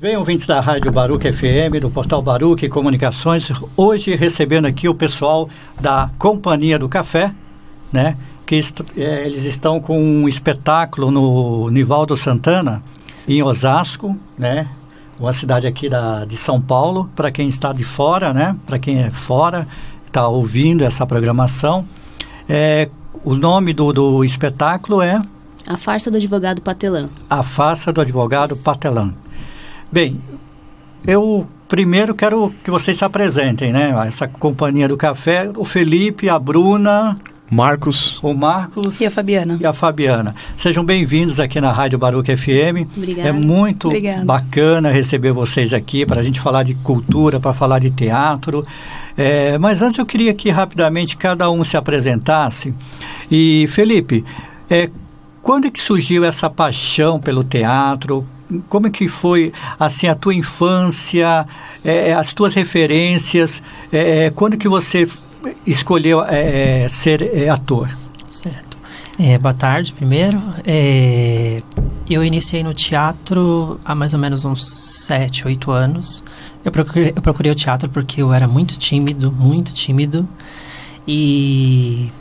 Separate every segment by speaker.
Speaker 1: Bem, ouvintes da Rádio Baruch FM, do Portal Baruch Comunicações, hoje recebendo aqui o pessoal da Companhia do Café, né? Que eles estão com um espetáculo no Nivaldo Santana, em Osasco, né? Uma cidade aqui de São Paulo, para quem está de fora, né? Para quem é fora, está ouvindo essa programação. O nome do espetáculo é...
Speaker 2: A Farsa do Advogado Patelã.
Speaker 1: A Farsa do Advogado Patelã. Bem, eu primeiro quero que vocês se apresentem, né? Essa Companhia do Café, o Felipe, a Bruna...
Speaker 3: O Marcos
Speaker 4: e a Fabiana.
Speaker 1: Sejam bem-vindos aqui na Rádio Baruch FM.
Speaker 2: Obrigada.
Speaker 1: É muito bacana receber vocês aqui para a gente falar de cultura, para falar de teatro. Mas antes eu queria que rapidamente cada um se apresentasse. E Felipe, quando é que surgiu essa paixão pelo teatro? Como é que foi assim, a tua infância, as tuas referências? Quando que você escolheu ser ator?
Speaker 5: Certo. Boa tarde, primeiro. Eu iniciei no teatro há mais ou menos uns 7, 8 anos. Eu procurei o teatro porque eu era muito tímido, e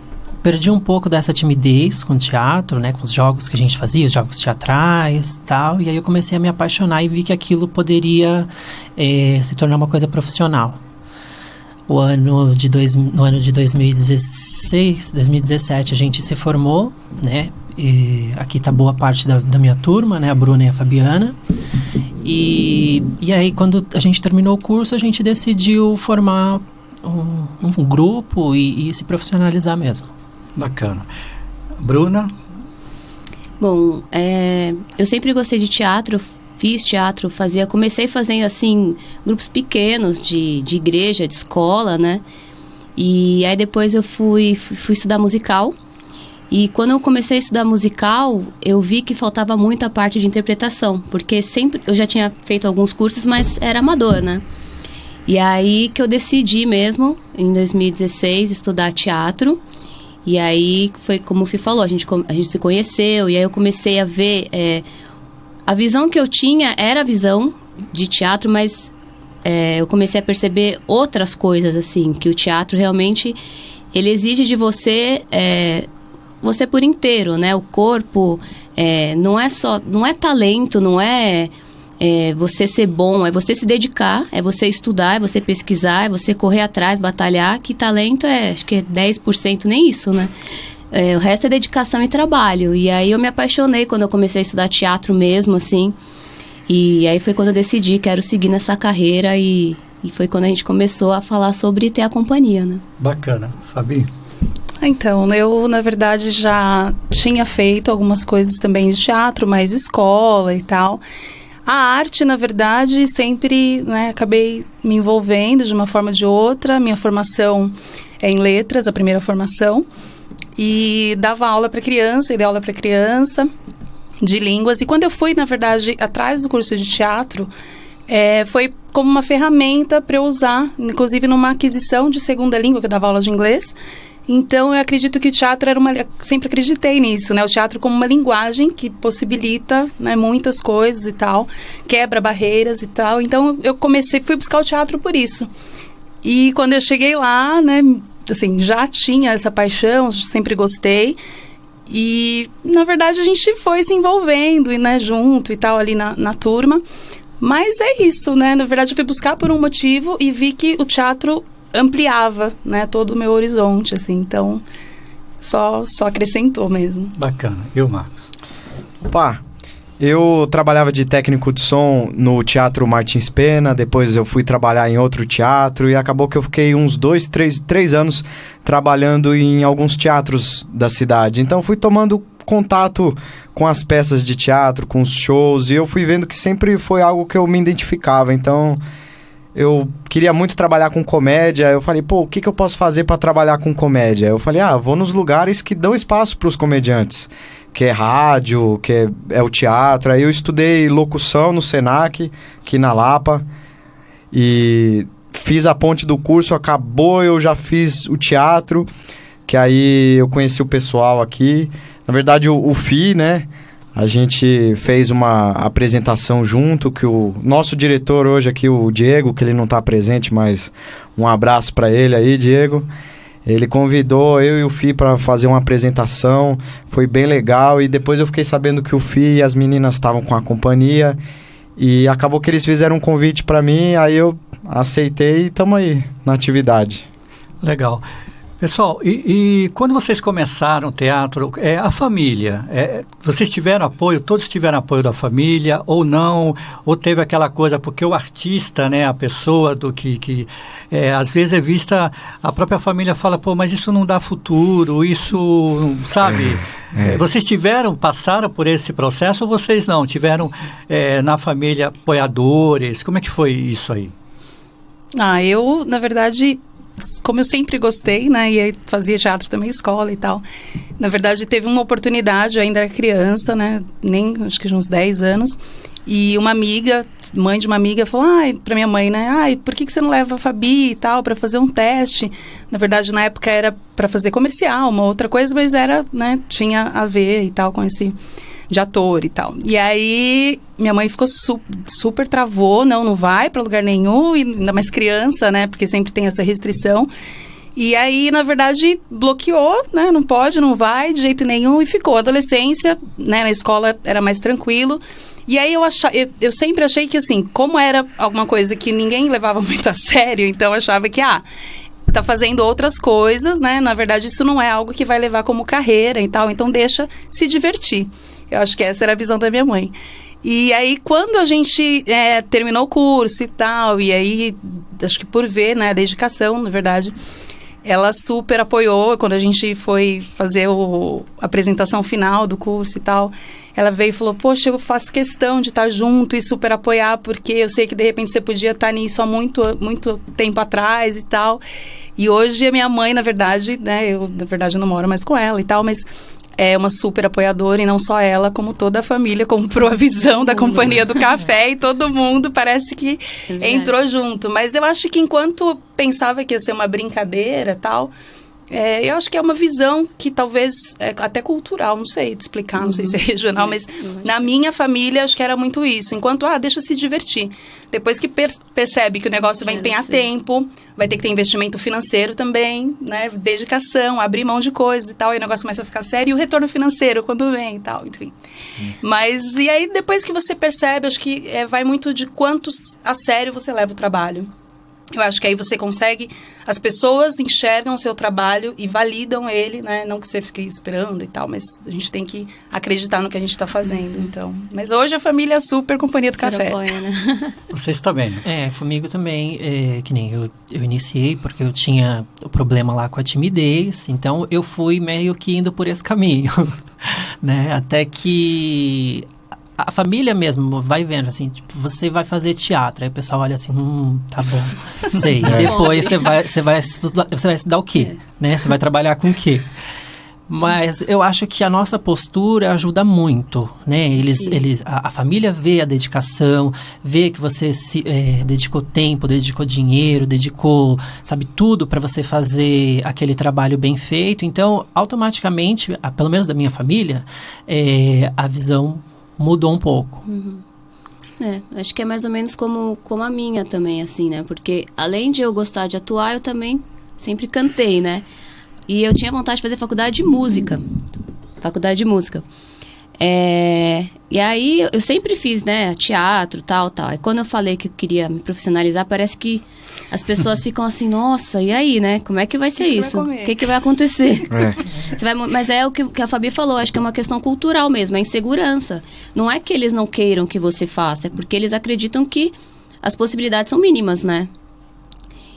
Speaker 5: perdi um pouco dessa timidez com o teatro, né, com os jogos que a gente fazia, os jogos teatrais e tal, e aí eu comecei a me apaixonar e vi que aquilo poderia se tornar uma coisa profissional. No ano de 2017 a gente se formou, né? E aqui está boa parte da minha turma, né? A Bruna e a Fabiana. E aí quando a gente terminou o curso, a gente decidiu formar um grupo e se profissionalizar mesmo.
Speaker 1: Bacana. Bruna?
Speaker 2: Bom, eu sempre gostei de teatro. Fiz teatro, comecei fazendo assim, grupos pequenos de igreja, de escola, né? E aí depois eu fui estudar musical. E quando eu comecei a estudar musical, eu vi que faltava muito a parte de interpretação. Porque sempre, eu já tinha feito alguns cursos, mas era amador, né? E aí que eu decidi mesmo, em 2016, estudar teatro. E aí foi como o Fih falou, a gente se conheceu. E aí eu comecei a ver... A visão que eu tinha era a visão de teatro, mas eu comecei a perceber outras coisas, assim, que o teatro realmente, ele exige de você, você por inteiro, né? O corpo, não é talento, não é você ser bom, é você se dedicar, é você estudar, é você pesquisar, é você correr atrás, batalhar, que talento acho que é 10%, nem isso, né? O resto é dedicação e trabalho. E aí eu me apaixonei quando eu comecei a estudar teatro mesmo, assim. E aí foi quando eu decidi, quero seguir nessa carreira. E foi quando a gente começou a falar sobre ter a companhia, né?
Speaker 1: Bacana. Fabi?
Speaker 4: Então, eu, na verdade, já tinha feito algumas coisas também de teatro, mais escola e tal. A arte, na verdade, sempre, né, acabei me envolvendo de uma forma ou de outra. Minha formação é em letras, a primeira formação. E dava aula para criança, e dei aula para criança de línguas. E quando eu fui, na verdade, atrás do curso de teatro, foi como uma ferramenta para eu usar, inclusive numa aquisição de segunda língua, que eu dava aula de inglês. Então, eu acredito que o teatro sempre acreditei nisso, né? O teatro como uma linguagem que possibilita, né, muitas coisas e tal, quebra barreiras e tal. Então, fui buscar o teatro por isso. E quando eu cheguei lá, né, assim, já tinha essa paixão, sempre gostei. E, na verdade, a gente foi se envolvendo, né, junto e tal, ali na turma. Mas é isso, né? Na verdade, eu fui buscar por um motivo e vi que o teatro ampliava, né, todo o meu horizonte, assim. Então, só acrescentou mesmo.
Speaker 1: Bacana. E o Marcos?
Speaker 3: Opa! Eu trabalhava de técnico de som no Teatro Martins Pena, depois eu fui trabalhar em outro teatro e acabou que eu fiquei uns 3 anos trabalhando em alguns teatros da cidade. Então fui tomando contato com as peças de teatro, com os shows, e eu fui vendo que sempre foi algo que eu me identificava. Então eu queria muito trabalhar com comédia. Eu falei, o que eu posso fazer para trabalhar com comédia? Eu falei, vou nos lugares que dão espaço para os comediantes, que é rádio, que é o teatro. Aí eu estudei locução no Senac, aqui na Lapa, e fiz a ponte do curso, acabou, eu já fiz o teatro, que aí eu conheci o pessoal aqui. Na verdade, o Fih, né? A gente fez uma apresentação junto, que o nosso diretor hoje aqui, o Diego, que ele não está presente, mas um abraço para ele aí, Diego. Ele convidou eu e o Fih para fazer uma apresentação, foi bem legal. E depois eu fiquei sabendo que o Fih e as meninas estavam com a companhia. E acabou que eles fizeram um convite para mim, aí eu aceitei e estamos aí na atividade.
Speaker 1: Legal. Pessoal, e quando vocês começaram o teatro, a família, vocês tiveram apoio, todos tiveram apoio da família ou não? Ou teve aquela coisa, porque o artista, né, a pessoa do que às vezes é vista, a própria família fala, pô, mas isso não dá futuro, isso, sabe? Vocês passaram por esse processo ou vocês não? Tiveram na família apoiadores? Como é que foi isso aí?
Speaker 4: Eu, na verdade... Como eu sempre gostei, né, e aí fazia teatro também, escola e tal. Na verdade, teve uma oportunidade, eu ainda era criança, né, acho que uns 10 anos, e uma amiga, mãe de uma amiga, falou, pra minha mãe, né, por que você não leva a Fabi e tal, pra fazer um teste? Na verdade, na época era pra fazer comercial, uma outra coisa, mas era, né, tinha a ver e tal com esse... de ator e tal. E aí, minha mãe ficou super travou, não vai pra lugar nenhum, e ainda mais criança, né, porque sempre tem essa restrição. E aí, na verdade, bloqueou, né, não pode, não vai de jeito nenhum, e ficou. Adolescência, né, na escola era mais tranquilo. E aí, eu sempre achei que, assim, como era alguma coisa que ninguém levava muito a sério, então eu achava que, tá fazendo outras coisas, né, na verdade, isso não é algo que vai levar como carreira e tal, então deixa se divertir. Eu acho que essa era a visão da minha mãe. E aí, quando a gente terminou o curso e tal, e aí, acho que por ver, né, a dedicação, na verdade, ela super apoiou. Quando a gente foi fazer a apresentação final do curso e tal, ela veio e falou, poxa, eu faço questão de estar junto e super apoiar, porque eu sei que, de repente, você podia estar nisso há muito, muito tempo atrás e tal. E hoje, a minha mãe, na verdade, né, eu não moro mais com ela e tal, mas... é uma super apoiadora, e não só ela, como toda a família comprou a visão da Companhia do Café e todo mundo parece que entrou junto. Mas eu acho que enquanto pensava que ia ser uma brincadeira e tal, eu acho que é uma visão que talvez até cultural, não sei te explicar, não sei se é regional, mas na minha família acho que era muito isso. Enquanto, deixa se divertir. Depois que percebe que o negócio vai empenhar tempo, vai ter que ter investimento financeiro também, né? Dedicação, abrir mão de coisas e tal, e o negócio começa a ficar sério, e o retorno financeiro quando vem e tal, enfim. Mas, e aí depois que você percebe, acho que vai muito de quanto a sério você leva o trabalho. Eu acho que aí você consegue... As pessoas enxergam o seu trabalho e validam ele, né? Não que você fique esperando e tal, mas a gente tem que acreditar no que a gente está fazendo, então. Mas hoje a família é super Companhia do Café.
Speaker 2: Apoia, né?
Speaker 1: Vocês também.
Speaker 5: Comigo também, que nem eu iniciei, porque eu tinha o problema lá com a timidez, então eu fui meio que indo por esse caminho, né? Até que... a família mesmo vai vendo, assim, tipo, você vai fazer teatro. Aí o pessoal olha assim, tá bom, sei. E depois você vai estudar o quê? Né? Você vai trabalhar com o quê? Mas eu acho que a nossa postura ajuda muito, né? A família vê a dedicação, vê que você dedicou tempo, dedicou dinheiro, dedicou, sabe, tudo para você fazer aquele trabalho bem feito. Então, automaticamente, pelo menos da minha família, a visão mudou um pouco.
Speaker 2: Acho que é mais ou menos como a minha também, assim, né? Porque além de eu gostar de atuar, eu também sempre cantei, né? E eu tinha vontade de fazer faculdade de música. E aí eu sempre fiz, né, teatro, tal. E quando eu falei que eu queria me profissionalizar, parece que as pessoas ficam assim, nossa, e aí, né? Como é que vai ser isso? O que vai acontecer? Mas é o que a Fabi falou, acho que é uma questão cultural mesmo, é insegurança. Não é que eles não queiram que você faça, é porque eles acreditam que as possibilidades são mínimas, né?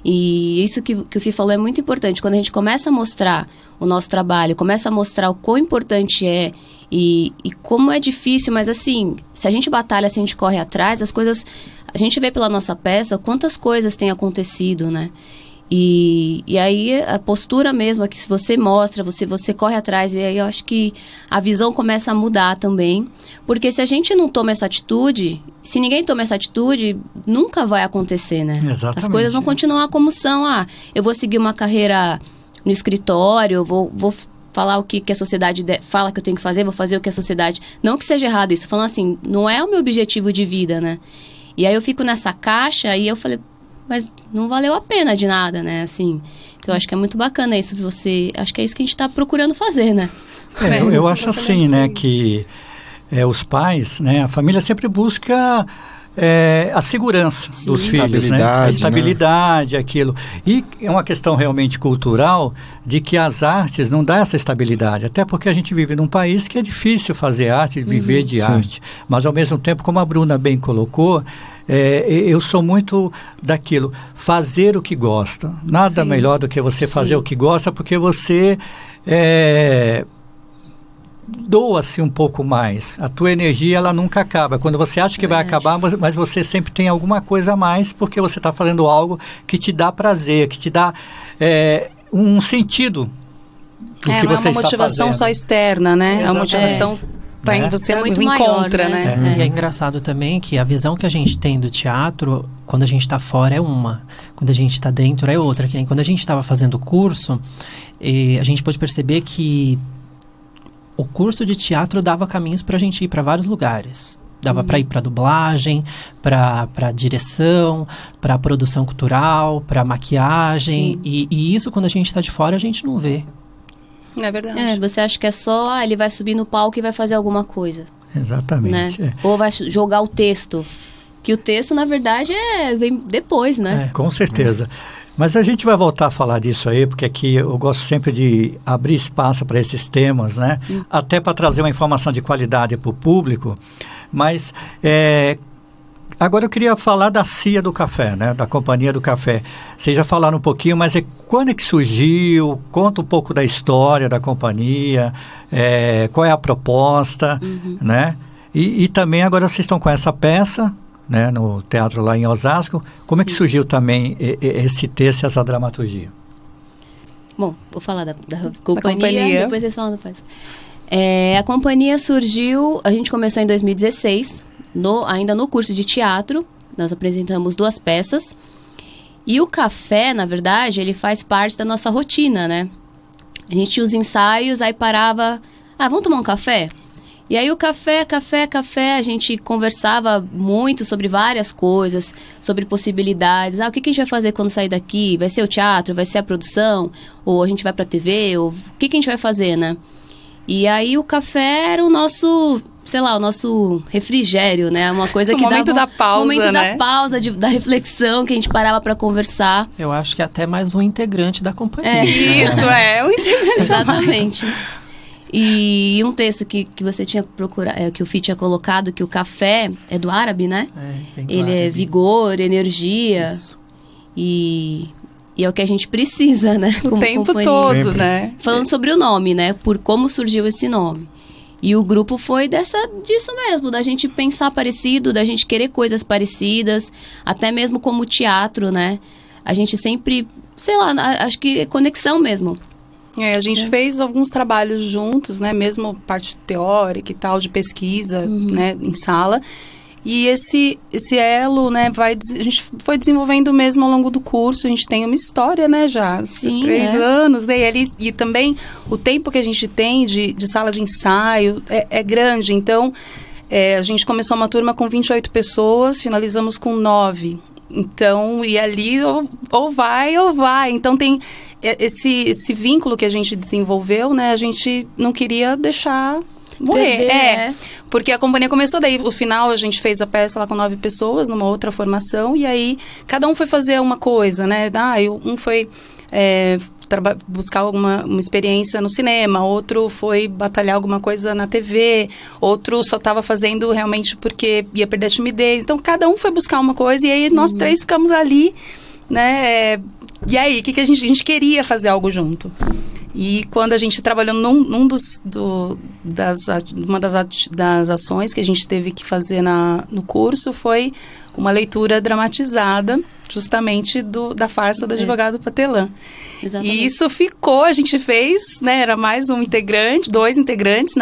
Speaker 2: E isso que o Fih falou é muito importante. Quando a gente começa a mostrar o nosso trabalho, começa a mostrar o quão importante é e como é difícil, mas assim, se a gente batalha, se a gente corre atrás, as coisas... A gente vê pela nossa peça quantas coisas têm acontecido, né? E aí a postura mesmo é que se você mostra, você corre atrás, e aí eu acho que a visão começa a mudar também. Porque se a gente não toma essa atitude, se ninguém toma essa atitude, nunca vai acontecer, né?
Speaker 1: Exatamente.
Speaker 2: As coisas vão continuar como são. Eu vou seguir uma carreira no escritório, vou falar o que a sociedade fala que eu tenho que fazer, vou fazer o que a sociedade... Não que seja errado isso, falando assim, não é o meu objetivo de vida, né? E aí eu fico nessa caixa e eu falei, mas não valeu a pena de nada, né? Assim, então eu acho que é muito bacana isso de você... Acho que é isso que a gente está procurando fazer, né?
Speaker 1: Eu acho assim, né, que os pais, né, a família sempre busca a segurança dos filhos, né? A estabilidade, né? Aquilo. E é uma questão realmente cultural de que as artes não dão essa estabilidade, até porque a gente vive num país que é difícil fazer arte, viver de arte. Mas ao mesmo tempo, como a Bruna bem colocou, eu sou muito daquilo, fazer o que gosta. Nada melhor do que você fazer o que gosta, porque você doa-se um pouco mais. A tua energia, ela nunca acaba. Quando você acha que vai acabar, mas você sempre tem alguma coisa a mais, porque você está fazendo algo que te dá prazer, que te dá um sentido do que você está fazendo.
Speaker 4: Não é uma motivação só externa, né? É uma motivação... Você
Speaker 2: muito
Speaker 4: encontra,
Speaker 2: maior,
Speaker 5: né? E é engraçado também que a visão que a gente tem do teatro, quando a gente está fora é uma, quando a gente está dentro é outra. Que nem quando a gente estava fazendo o curso, a gente pôde perceber que o curso de teatro dava caminhos para a gente ir para vários lugares. Dava para ir para dublagem, para direção, para produção cultural, para maquiagem. E isso, quando a gente está de fora, a gente não vê.
Speaker 4: É verdade.
Speaker 2: Você acha que é só, ele vai subir no palco e vai fazer alguma coisa.
Speaker 1: Exatamente.
Speaker 2: Né? Ou vai jogar o texto. Que o texto, na verdade, vem depois, né?
Speaker 1: Com certeza. Mas a gente vai voltar a falar disso aí, porque aqui eu gosto sempre de abrir espaço para esses temas, né? Até para trazer uma informação de qualidade para o público. Mas agora eu queria falar da CIA do Café, né? Da Companhia do Café. Vocês já falaram um pouquinho, mas quando é que surgiu? Conta um pouco da história da companhia, qual é a proposta, né? E também agora vocês estão com essa peça, né, no teatro lá em Osasco. Como é que surgiu também esse texto, essa dramaturgia?
Speaker 2: Bom, vou falar da companhia, depois vocês falam depois. A companhia surgiu, a gente começou em 2016, ainda no curso de teatro. Nós apresentamos 2 peças. E o café, na verdade, ele faz parte da nossa rotina, né? A gente tinha os ensaios, aí parava... vamos tomar um café? E aí o café, a gente conversava muito sobre várias coisas, sobre possibilidades. O que a gente vai fazer quando sair daqui? Vai ser o teatro? Vai ser a produção? Ou a gente vai pra TV? Ou o que a gente vai fazer, né? E aí o café era o nosso, sei lá, o nosso refrigério, né? Uma coisa que dava...
Speaker 4: O momento da pausa,
Speaker 2: o momento
Speaker 4: né?
Speaker 2: da pausa, da reflexão, que a gente parava pra conversar.
Speaker 5: Eu acho que é até mais um integrante da companhia.
Speaker 4: Isso, um integrante.
Speaker 2: Exatamente. E um texto que você tinha procurado, que o Fih tinha colocado, que o café é do árabe, né? Ele é vigor, energia.
Speaker 5: Isso.
Speaker 2: E é o que a gente precisa, né?
Speaker 4: O tempo todo, né?
Speaker 2: Falando sobre o nome, né? Por como surgiu esse nome. E o grupo foi disso mesmo, da gente pensar parecido, da gente querer coisas parecidas, até mesmo como teatro, né? A gente sempre, sei lá, acho que é conexão mesmo.
Speaker 4: A gente fez alguns trabalhos juntos, né? Mesmo parte teórica e tal, de pesquisa, né? Em sala. E esse elo, né? A gente foi desenvolvendo mesmo ao longo do curso. A gente tem uma história, né? Já.
Speaker 2: Sim,
Speaker 4: 3 anos, né? E também o tempo que a gente tem de sala de ensaio é grande. Então, a gente começou uma turma com 28 pessoas, finalizamos com 9. Então, e ali ou vai. Então, tem... Esse vínculo que a gente desenvolveu, né? A gente não queria deixar morrer. Porque a companhia começou daí. No final, a gente fez a peça lá com 9 pessoas, numa outra formação. E aí, cada um foi fazer uma coisa, né? Um foi buscar uma experiência no cinema. Outro foi batalhar alguma coisa na TV. Outro só estava fazendo realmente porque ia perder a timidez. Então, cada um foi buscar uma coisa. E aí, nós 3 ficamos ali, né? E aí, o que a gente queria fazer algo junto. E quando a gente trabalhou uma das ações que a gente teve que fazer no curso foi uma leitura dramatizada, justamente da farsa do advogado Patelã.
Speaker 2: Exatamente.
Speaker 4: E isso ficou, a gente fez, né? Era mais um integrante, 2 integrantes,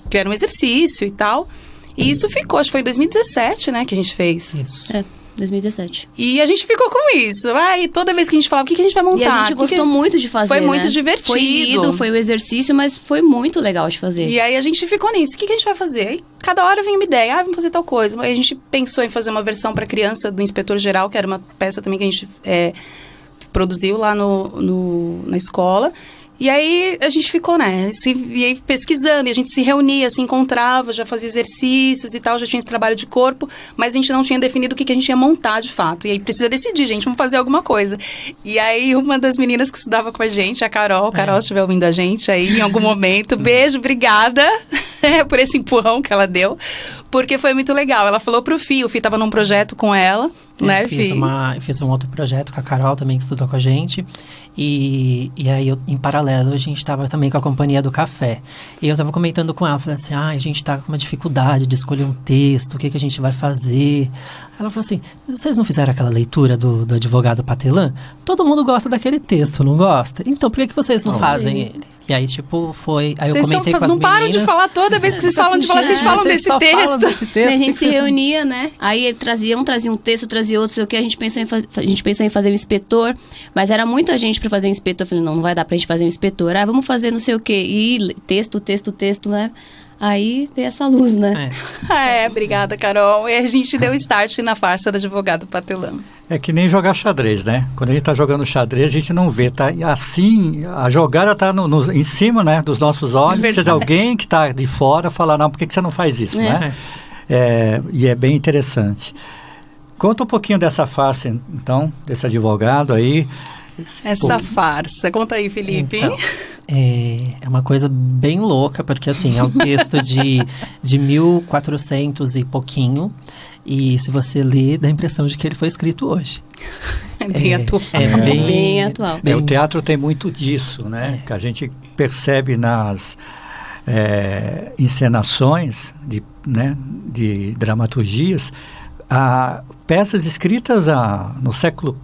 Speaker 4: que era um exercício e tal. E isso ficou, acho que foi em 2017, né, que a gente fez.
Speaker 5: Isso.
Speaker 2: 2017.
Speaker 4: E a gente ficou com isso. Aí toda vez que a gente falava, o que a gente vai montar?
Speaker 2: E a gente gostou muito de fazer,
Speaker 4: Foi muito
Speaker 2: né?
Speaker 4: divertido.
Speaker 2: Foi lindo, foi um exercício, mas foi muito legal de fazer.
Speaker 4: E aí a gente ficou nisso. O que a gente vai fazer? Aí cada hora vinha uma ideia. Vamos fazer tal coisa. Aí a gente pensou em fazer uma versão para criança do Inspetor Geral, que era uma peça também que a gente produziu lá na escola. E aí a gente ficou, né, e aí pesquisando, e a gente se reunia, se encontrava, já fazia exercícios e tal, já tinha esse trabalho de corpo, mas a gente não tinha definido o que a gente ia montar de fato. E aí precisa decidir, gente, vamos fazer alguma coisa. E aí uma das meninas que estudava com a gente, a Carol, se estiver ouvindo a gente aí em algum momento, beijo, obrigada por esse empurrão que ela deu, porque foi muito legal. Ela falou pro Fih, o Fih estava num projeto com ela, né,
Speaker 5: Fiz um outro projeto com a Carol também, que estudou com a gente. E aí, em paralelo, a gente estava também com a Companhia do Café. E eu estava comentando com ela, falei assim, a gente está com uma dificuldade de escolher um texto, o que a gente vai fazer. Ela falou assim, vocês não fizeram aquela leitura do advogado Patelã? Todo mundo gosta daquele texto, não gosta? Então, por que vocês não fazem ele? E aí, tipo, foi... Aí
Speaker 4: vocês
Speaker 5: eu comentei com as
Speaker 4: não param
Speaker 5: meninas,
Speaker 4: de falar toda vez que vocês falam de falar, vocês falam desse texto.
Speaker 2: E a gente se reunia, né? Aí trazia um texto, trazia outro, sei o que. A gente pensou em fazer um inspetor, mas era muita gente pra fazer um inspetor. Eu falei, não vai dar pra gente fazer um inspetor. Vamos fazer não sei o quê. E texto, né? Aí veio essa luz, né?
Speaker 4: Obrigada, Carol. E a gente deu start na farsa do advogado Patelã.
Speaker 1: É que nem jogar xadrez, né? Quando a gente está jogando xadrez, a gente não vê, tá assim, a jogada está em cima, né, dos nossos olhos. Precisa alguém que está de fora falar, não, por que você não faz isso, né? E é bem interessante. Conta um pouquinho dessa farsa, então, desse advogado aí.
Speaker 4: Essa farsa. Conta aí, Felipe.
Speaker 5: Então, é uma coisa bem louca, porque assim, é um texto de 1400 e pouquinho, e se você lê, dá a impressão de que ele foi escrito hoje.
Speaker 4: É bem atual.
Speaker 2: Bem atual.
Speaker 1: O teatro tem muito disso, né? Que a gente percebe nas encenações de dramaturgias, peças escritas no século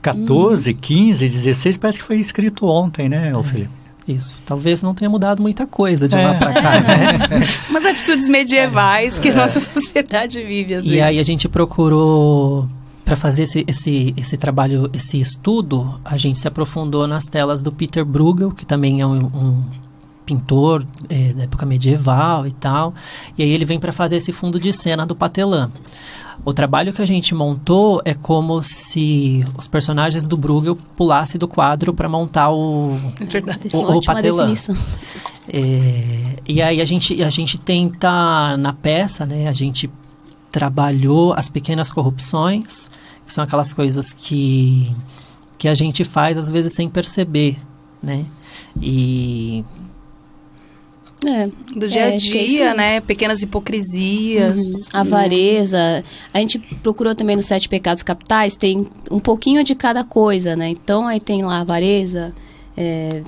Speaker 1: 14, 15, 16, parece que foi escrito ontem, né, Felipe?
Speaker 5: Isso. Talvez não tenha mudado muita coisa de lá para cá, né?
Speaker 4: Umas atitudes medievais que a nossa sociedade vive, às vezes.
Speaker 5: E aí a gente procurou, para fazer esse trabalho, esse estudo, a gente se aprofundou nas telas do Peter Bruegel, que também é um pintor da época medieval e tal. E aí ele vem para fazer esse fundo de cena do Patelã. O trabalho que a gente montou é como se os personagens do Bruegel pulassem do quadro para montar o Patelã. E aí a gente tenta, na peça, né, a gente trabalhou as pequenas corrupções, que são aquelas coisas que a gente faz às vezes sem perceber, né?
Speaker 4: Do dia a dia, né? Pequenas hipocrisias.
Speaker 2: Avareza. A gente procurou também nos 7 pecados capitais, tem um pouquinho de cada coisa, né? Então, aí tem lá avareza,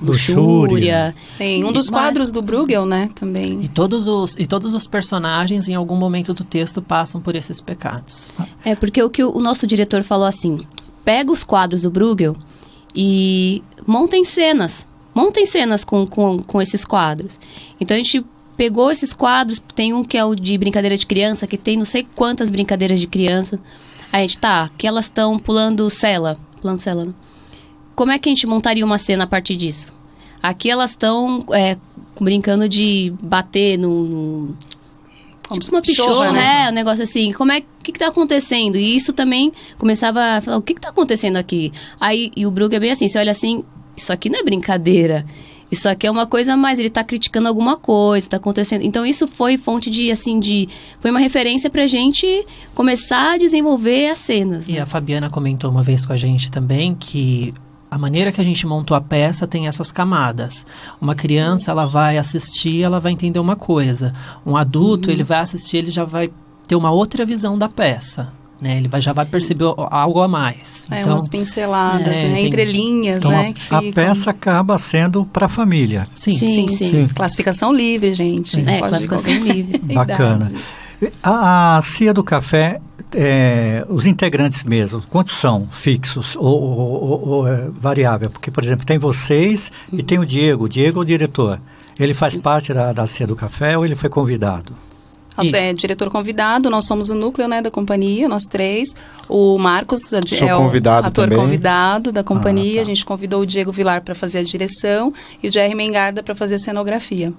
Speaker 2: luxúria.
Speaker 4: Sim, um dos quadros do Bruegel, né? Também.
Speaker 5: E todos os personagens, em algum momento do texto, passam por esses pecados.
Speaker 2: Porque o que o nosso diretor falou assim, pega os quadros do Bruegel e montem cenas. Montem cenas com esses quadros. Então, a gente pegou esses quadros, tem um que é o de brincadeira de criança, que tem não sei quantas brincadeiras de criança. A gente, que elas estão pulando cela, né? Como é que a gente montaria uma cena a partir disso? Aqui elas estão brincando de bater no tipo uma pichona, né? Um negócio assim. O que tá acontecendo? E isso também começava a falar, o que tá acontecendo aqui? Aí, e o Bruegel é bem assim, você olha assim, isso aqui não é brincadeira. Isso aqui é uma coisa a mais, ele tá criticando alguma coisa, tá acontecendo. Então, isso foi fonte foi uma referência pra gente começar a desenvolver as cenas.
Speaker 5: E a Fabiana comentou uma vez com a gente também que a maneira que a gente montou a peça tem essas camadas. Uma criança, ela vai assistir, ela vai entender uma coisa. Um adulto, ele vai assistir, ele já vai ter uma outra visão da peça. Né? Ele já vai perceber algo a mais.
Speaker 4: Então, umas pinceladas, né? Entre linhas, então, né?
Speaker 1: A peça acaba sendo para a família.
Speaker 2: Sim.
Speaker 4: Classificação livre, gente.
Speaker 2: Classificação livre.
Speaker 1: Bacana. A Cia do Café, os integrantes mesmo, quantos são fixos ou variável? Porque, por exemplo, tem vocês e tem o Diego. O Diego é o diretor. Ele faz parte da Cia do Café ou ele foi convidado?
Speaker 4: Diretor convidado, nós somos o núcleo, né, da companhia, nós 3. O Marcos
Speaker 3: Sou
Speaker 4: é o
Speaker 3: convidado
Speaker 4: ator
Speaker 3: também.
Speaker 4: convidado da companhia.
Speaker 1: Tá.
Speaker 4: A gente convidou o Diego Vilar para fazer a direção e o Jerry Mengarda para fazer a cenografia.